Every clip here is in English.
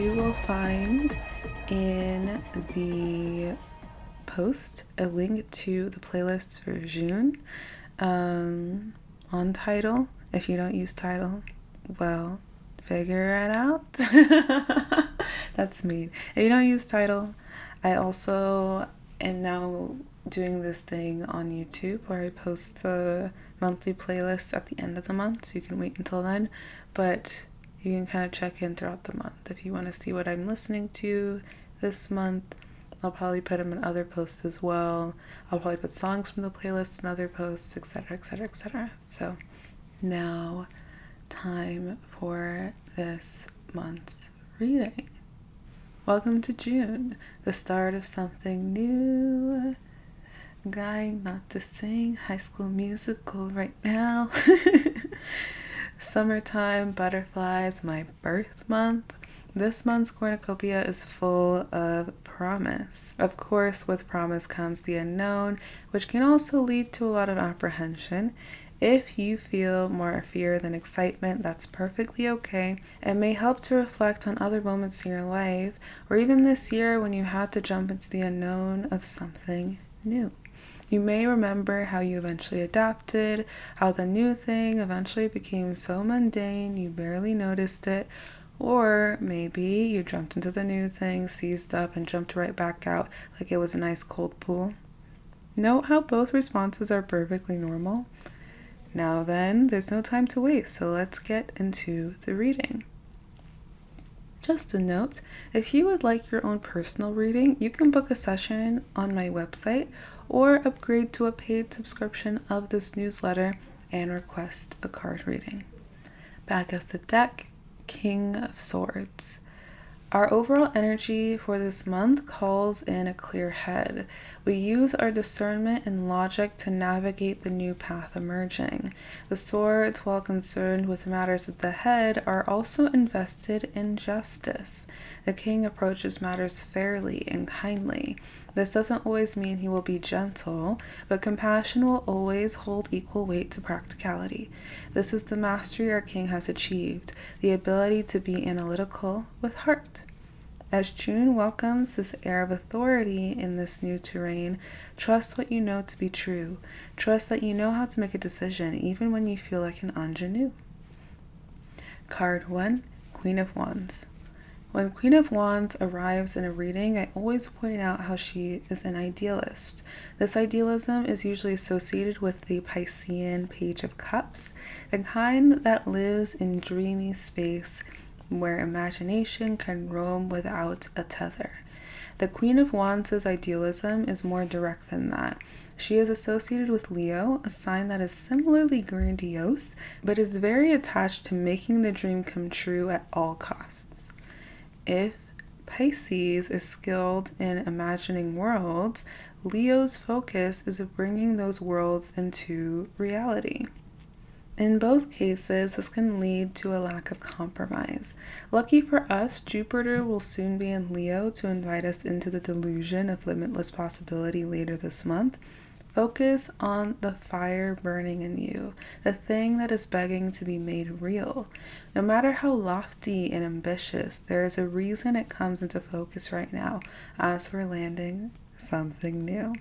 you will find in the post a link to the playlists for June on Tidal. If you don't use Tidal, well, figure it out. That's mean. If you don't use Tidal, I also am now doing this thing on YouTube where I post the monthly playlist at the end of the month, so you can wait until then, but you can kind of check in throughout the month if you want to see what I'm listening to this month. I'll probably put them in other posts as well. I'll probably put songs from the playlist in other posts, etc., etc., etc. So now, time for this month's reading. Welcome to June, the start of something new. Guy not to sing High School Musical right now. Summertime, butterflies, my birth month. This month's cornucopia is full of promise. Of course, with promise comes the unknown, which can also lead to a lot of apprehension. If you feel more fear than excitement, that's perfectly okay. It may help to reflect on other moments in your life, or even this year when you had to jump into the unknown of something new. You may remember how you eventually adapted, how the new thing eventually became so mundane you barely noticed it, or maybe you jumped into the new thing, seized up, and jumped right back out like it was an ice cold pool. Note how both responses are perfectly normal. Now then, there's no time to waste, so let's get into the reading. Just a note, if you would like your own personal reading, you can book a session on my website or upgrade to a paid subscription of this newsletter and request a card reading. Back of the deck, King of Swords. Our overall energy for this month calls in a clear head. We use our discernment and logic to navigate the new path emerging. The swords, while concerned with matters of the head, are also invested in justice. The king approaches matters fairly and kindly. This doesn't always mean he will be gentle, but compassion will always hold equal weight to practicality. This is the mastery our king has achieved, the ability to be analytical with heart. As June welcomes this air of authority in this new terrain, trust what you know to be true. Trust that you know how to make a decision, even when you feel like an ingenue. Card 1, Queen of Wands. When Queen of Wands arrives in a reading, I always point out how she is an idealist. This idealism is usually associated with the Piscean Page of Cups, the kind that lives in dreamy space where imagination can roam without a tether. The Queen of Wands' idealism is more direct than that. She is associated with Leo, a sign that is similarly grandiose, but is very attached to making the dream come true at all costs. If Pisces is skilled in imagining worlds, Leo's focus is of bringing those worlds into reality. In both cases, this can lead to a lack of compromise. Lucky for us, Jupiter will soon be in Leo to invite us into the delusion of limitless possibility later this month. Focus on the fire burning in you, the thing that is begging to be made real. No matter how lofty and ambitious, there is a reason it comes into focus right now as we're landing something new.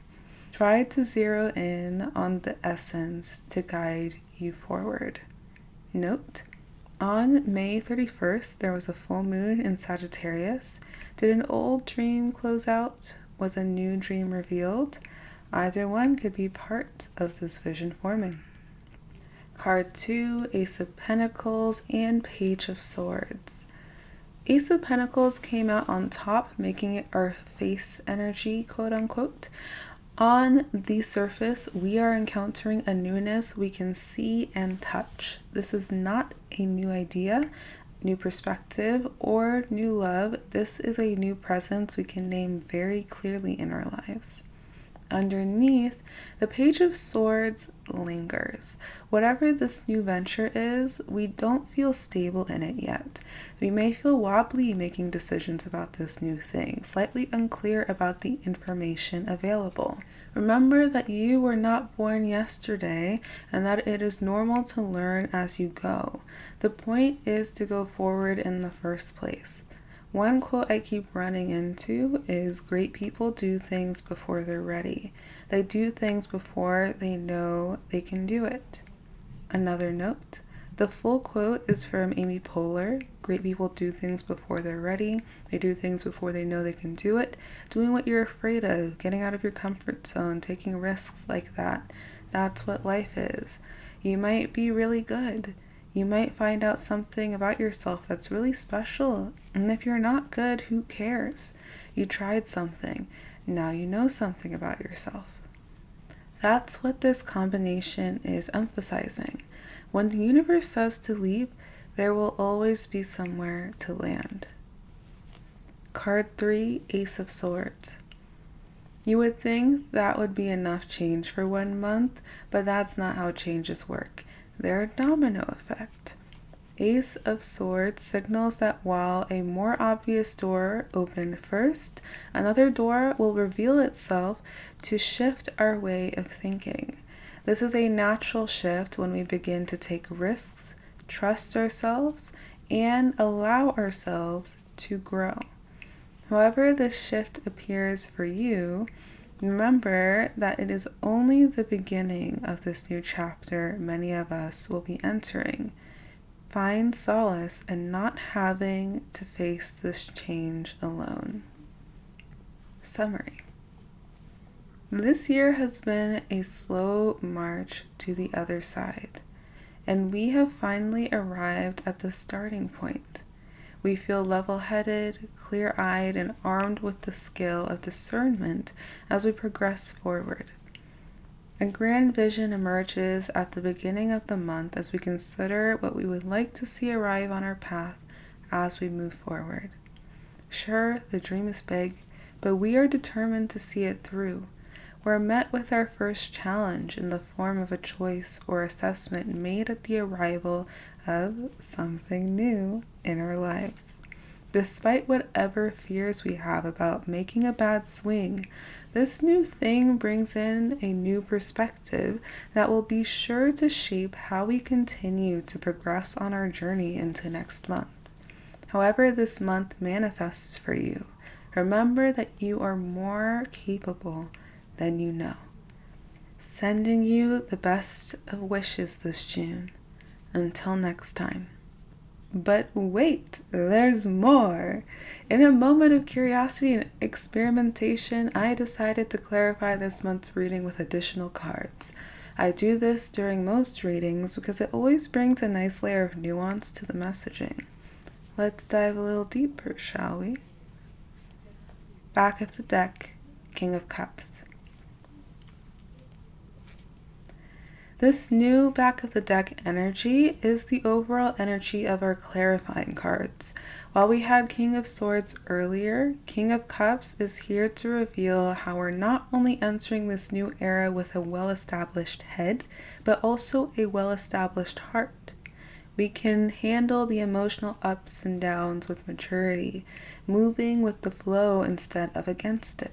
Try to zero in on the essence to guide you forward. Note, on May 31st, there was a full moon in Sagittarius. Did an old dream close out? Was a new dream revealed? Either one could be part of this vision forming. Card 2, Ace of Pentacles and Page of Swords. Ace of Pentacles came out on top, making it our face energy, quote unquote. On the surface, we are encountering a newness we can see and touch. This is not a new idea, new perspective, or new love. This is a new presence we can name very clearly in our lives. Underneath, the Page of Swords lingers. Whatever this new venture is, we don't feel stable in it yet. We may feel wobbly making decisions about this new thing, slightly unclear about the information available. Remember that you were not born yesterday and that it is normal to learn as you go. The point is to go forward in the first place. One quote I keep running into is great people do things before they're ready. They do things before they know they can do it. Another note, the full quote is from Amy Poehler. Great people do things before they're ready. They do things before they know they can do it. Doing what you're afraid of, getting out of your comfort zone, taking risks like that. That's what life is. You might be really good. You might find out something about yourself that's really special. And if you're not good, who cares? You tried something. Now you know something about yourself. That's what this combination is emphasizing. When the universe says to leave, there will always be somewhere to land. Card 3, Ace of Swords. You would think that would be enough change for 1 month, but that's not how changes work. They're a domino effect. Ace of Swords signals that while a more obvious door opened first, another door will reveal itself to shift our way of thinking. This is a natural shift when we begin to take risks, trust ourselves, and allow ourselves to grow. However this shift appears for you, remember that it is only the beginning of this new chapter many of us will be entering. Find solace in not having to face this change alone. Summary. This year has been a slow march to the other side, and we have finally arrived at the starting point. We feel level-headed, clear-eyed, and armed with the skill of discernment as we progress forward. A grand vision emerges at the beginning of the month as we consider what we would like to see arrive on our path as we move forward. Sure, the dream is big, but we are determined to see it through. We're met with our first challenge in the form of a choice or assessment made at the arrival of something new in our lives. Despite whatever fears we have about making a bad swing, this new thing brings in a new perspective that will be sure to shape how we continue to progress on our journey into next month. However this month manifests for you, remember that you are more capable than you know. Sending you the best of wishes this June. Until next time. But wait, there's more. In a moment of curiosity and experimentation, I decided to clarify this month's reading with additional cards. I do this during most readings because it always brings a nice layer of nuance to the messaging. Let's dive a little deeper, shall we? Back of the deck, King of Cups. This new back of the deck energy is the overall energy of our clarifying cards. While we had King of Swords earlier, King of Cups is here to reveal how we're not only entering this new era with a well-established head, but also a well-established heart. We can handle the emotional ups and downs with maturity, moving with the flow instead of against it.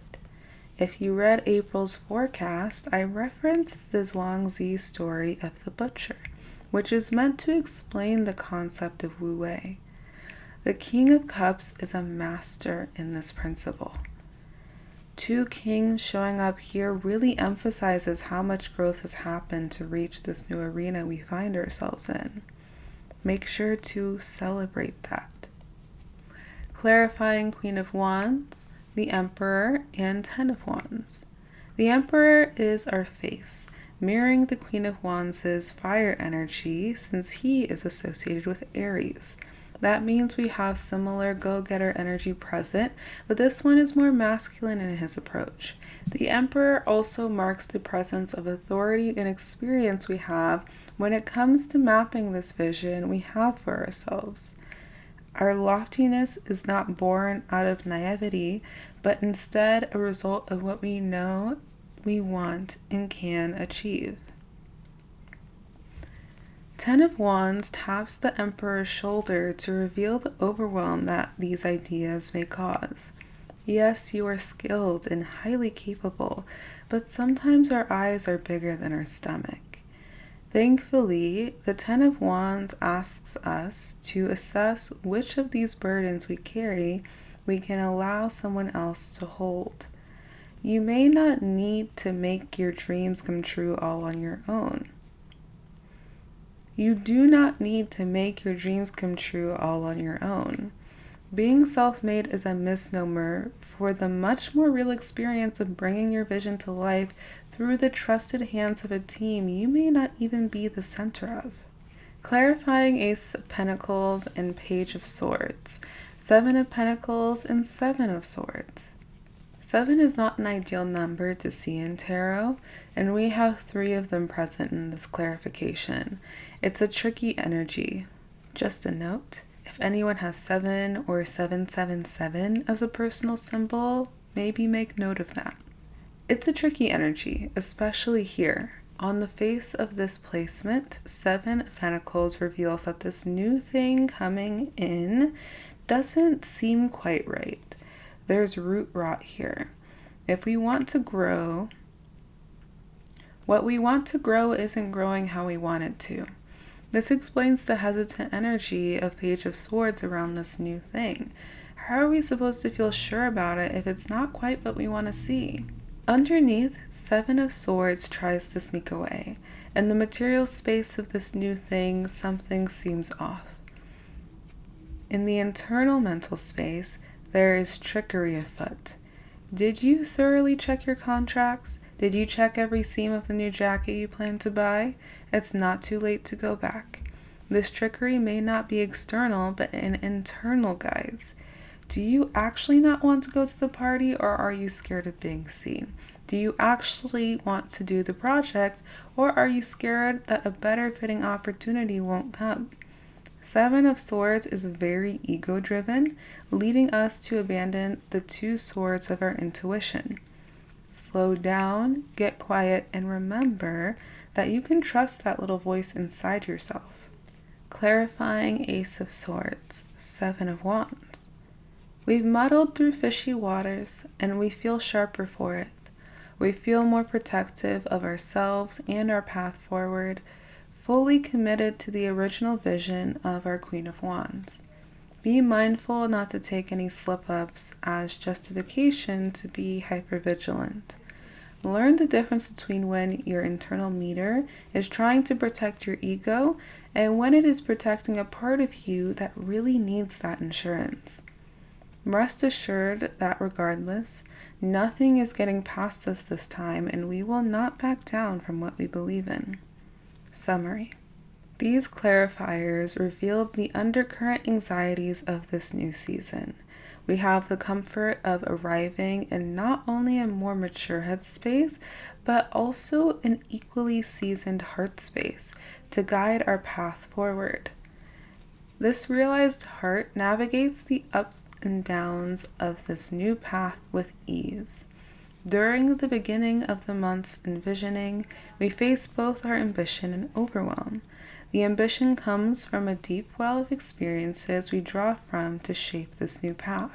If you read April's forecast, I referenced the Zhuangzi story of the butcher, which is meant to explain the concept of Wu Wei. The King of Cups is a master in this principle. Two kings showing up here really emphasizes how much growth has happened to reach this new arena we find ourselves in. Make sure to celebrate that. Clarifying Queen of Wands, the Emperor, and Ten of Wands. The Emperor is our face, mirroring the Queen of Wands' fire energy since he is associated with Aries. That means we have similar go-getter energy present, but this one is more masculine in his approach. The Emperor also marks the presence of authority and experience we have when it comes to mapping this vision we have for ourselves. Our loftiness is not born out of naivety, but instead a result of what we know we want and can achieve. Ten of Wands taps the Emperor's shoulder to reveal the overwhelm that these ideas may cause. Yes, you are skilled and highly capable, but sometimes our eyes are bigger than our stomach. Thankfully, the Ten of Wands asks us to assess which of these burdens we carry we can allow someone else to hold. You may not need to make your dreams come true all on your own. You do not need to make your dreams come true all on your own. Being self-made is a misnomer for the much more real experience of bringing your vision to life through the trusted hands of a team you may not even be the center of. Clarifying Ace of Pentacles and Page of Swords, Seven of Pentacles and Seven of Swords. 7 is not an ideal number to see in tarot, and we have 3 of them present in this clarification. It's a tricky energy. Just a note, if anyone has 7 or 777 as a personal symbol, maybe make note of that. It's a tricky energy, especially here. On the face of this placement, 7 of Pentacles reveals that this new thing coming in doesn't seem quite right. There's root rot here. If we want to grow, what we want to grow isn't growing how we want it to. This explains the hesitant energy of Page of Swords around this new thing. How are we supposed to feel sure about it if it's not quite what we want to see? Underneath, 7 of Swords tries to sneak away. In the material space of this new thing, something seems off. In the internal mental space, there is trickery afoot. Did you thoroughly check your contracts? Did you check every seam of the new jacket you plan to buy? It's not too late to go back. This trickery may not be external, but an internal, guys. Do you actually not want to go to the party, or are you scared of being seen? Do you actually want to do the project, or are you scared that a better fitting opportunity won't come? 7 of Swords is very ego-driven, leading us to abandon the 2 swords of our intuition. Slow down, get quiet, and remember that you can trust that little voice inside yourself. Clarifying Ace of Swords, 7 of Wands. We've muddled through fishy waters, and we feel sharper for it. We feel more protective of ourselves and our path forward, fully committed to the original vision of our Queen of Wands. Be mindful not to take any slip-ups as justification to be hypervigilant. Learn the difference between when your internal meter is trying to protect your ego and when it is protecting a part of you that really needs that insurance. Rest assured that regardless, nothing is getting past us this time, and we will not back down from what we believe in. Summary. These clarifiers revealed the undercurrent anxieties of this new season. We have the comfort of arriving in not only a more mature headspace, but also an equally seasoned heart space to guide our path forward. This realized heart navigates the ups and downs of this new path with ease. During the beginning of the month's envisioning, we face both our ambition and overwhelm. The ambition comes from a deep well of experiences we draw from to shape this new path.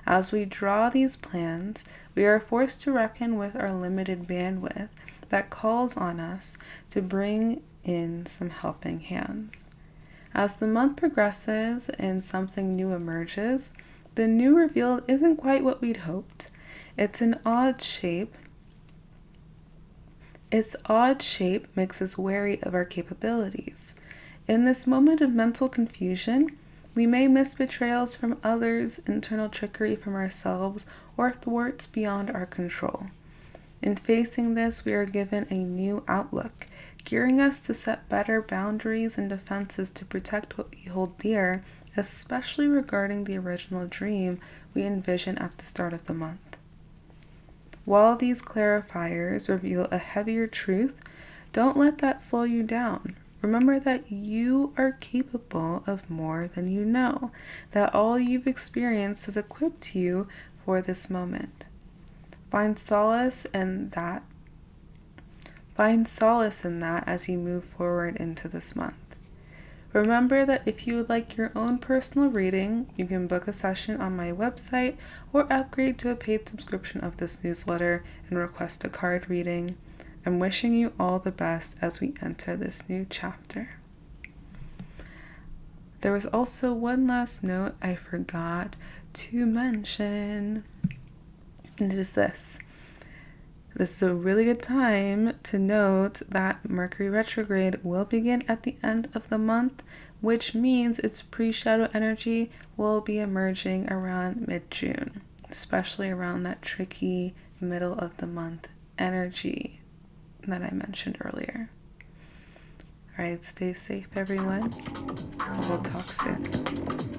As we draw these plans, we are forced to reckon with our limited bandwidth that calls on us to bring in some helping hands. As the month progresses and something new emerges, the new reveal isn't quite what we'd hoped. Its odd shape makes us wary of our capabilities. In this moment of mental confusion, we may miss betrayals from others, internal trickery from ourselves, or thwarts beyond our control. In facing this, we are given a new outlook, gearing us to set better boundaries and defenses to protect what we hold dear, especially regarding the original dream we envision at the start of the month. While these clarifiers reveal a heavier truth, don't let that slow you down. Remember that you are capable of more than you know, that all you've experienced has equipped you for this moment. Find solace in that as you move forward into this month. Remember that if you would like your own personal reading, you can book a session on my website or upgrade to a paid subscription of this newsletter and request a card reading. I'm wishing you all the best as we enter this new chapter. There was also one last note I forgot to mention, and it is this. This is a really good time to note that Mercury retrograde will begin at the end of the month, which means its pre-shadow energy will be emerging around mid-June, especially around that tricky middle of the month energy that I mentioned earlier. All right, stay safe, everyone. We'll talk soon.